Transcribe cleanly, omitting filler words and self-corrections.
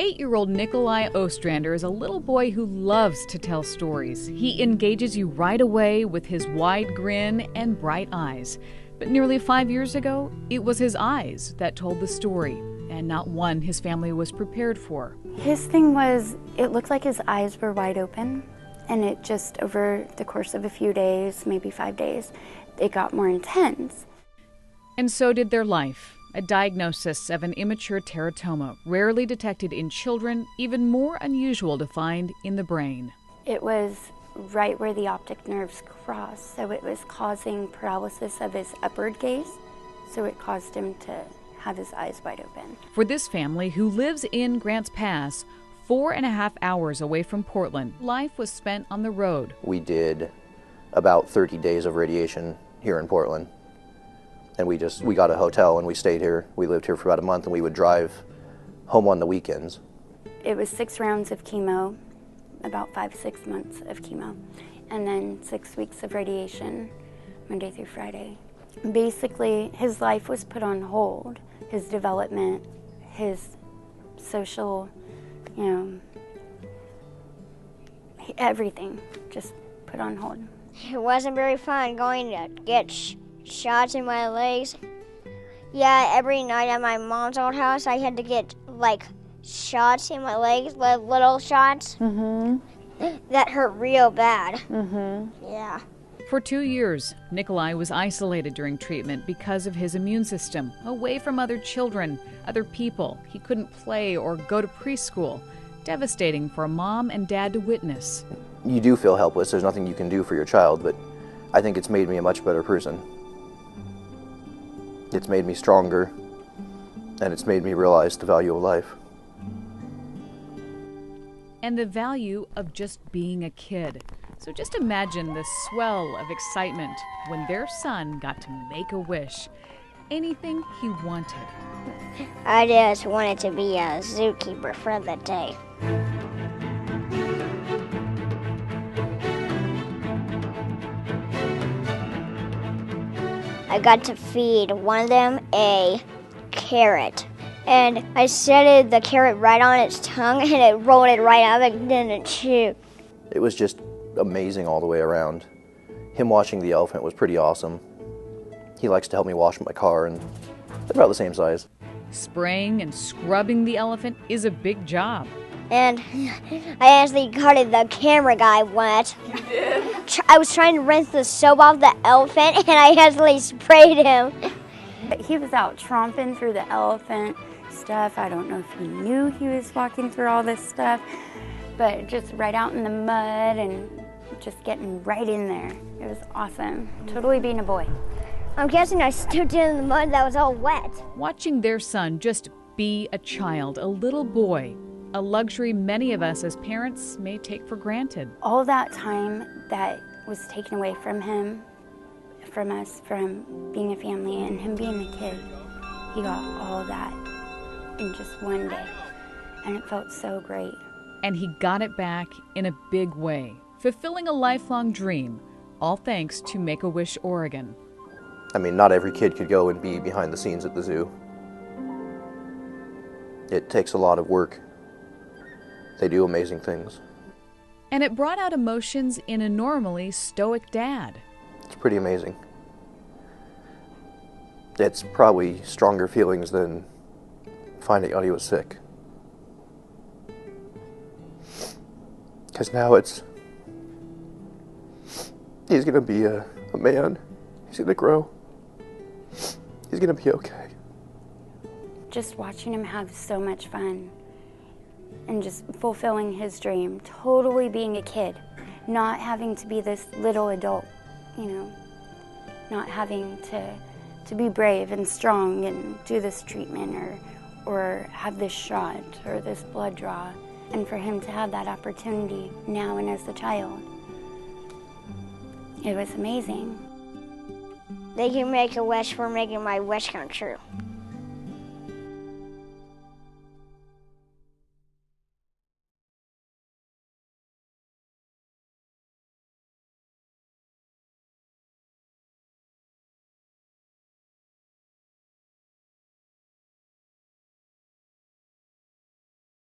8-year-old Nicolai Ostrander is a little boy who loves to tell stories. He engages you right away with his wide grin and bright eyes. But nearly 5 years ago, it was his eyes that told the story, and not one his family was prepared for. His thing was, it looked like his eyes were wide open, and it just, over the course of a few days, maybe 5 days, it got more intense. And so did their life. A diagnosis of an immature teratoma, rarely detected in children, even more unusual to find in the brain. It was right where the optic nerves cross, so it was causing paralysis of his upward gaze, so it caused him to have his eyes wide open. For this family, who lives in Grants Pass, 4.5 hours away from Portland, life was spent on the road. We did about 30 days of radiation here in Portland. And we got a hotel and we stayed here. We lived here for about a month, and we would drive home on the weekends. It was 6 rounds of chemo, about 5-6 months of chemo, and then 6 weeks of radiation, Monday through Friday. Basically, his life was put on hold. His development, his social, everything just put on hold. It wasn't very fun going to get shots in my legs. Yeah, every night at my mom's old house, I had to get shots in my legs, little shots. That hurt real bad. Yeah. For 2 years, Nicolai was isolated during treatment because of his immune system, away from other children, other people. He couldn't play or go to preschool. Devastating for a mom and dad to witness. You do feel helpless. There's nothing you can do for your child, but I think it's made me a much better person. It's made me stronger, and it's made me realize the value of life. And the value of just being a kid. So just imagine the swell of excitement when their son got to make a wish. Anything he wanted. I just wanted to be a zookeeper for the day. I got to feed one of them a carrot. And I set the carrot right on its tongue, and it rolled it right out and didn't chew. It was just amazing all the way around. Him watching the elephant was pretty awesome. He likes to help me wash my car, and they're about the same size. Spraying and scrubbing the elephant is a big job. And I actually got the camera guy wet. You did? I was trying to rinse the soap off the elephant, and I actually sprayed him. He was out tromping through the elephant stuff. I don't know if he knew he was walking through all this stuff, but just right out in the mud and just getting right in there. It was awesome. Totally being a boy. I'm guessing I stood in the mud that was all wet. Watching their son just be a child, a little boy, a luxury many of us as parents may take for granted. All that time that was taken away from him, from us, from being a family and him being a kid, he got all of that in just one day, and it felt so great. And he got it back in a big way, fulfilling a lifelong dream, all thanks to Make-A-Wish Oregon. I mean, not every kid could go and be behind the scenes at the zoo. It takes a lot of work. They do amazing things. And it brought out emotions in a normally stoic dad. It's pretty amazing. It's probably stronger feelings than finding out he was sick. Because now he's gonna be a man. He's gonna grow. He's gonna be okay. Just watching him have so much fun and just fulfilling his dream, totally being a kid, not having to be this little adult, not having to be brave and strong and do this treatment or have this shot or this blood draw. And for him to have that opportunity now and as a child, it was amazing. They can make a wish for making my wish come true.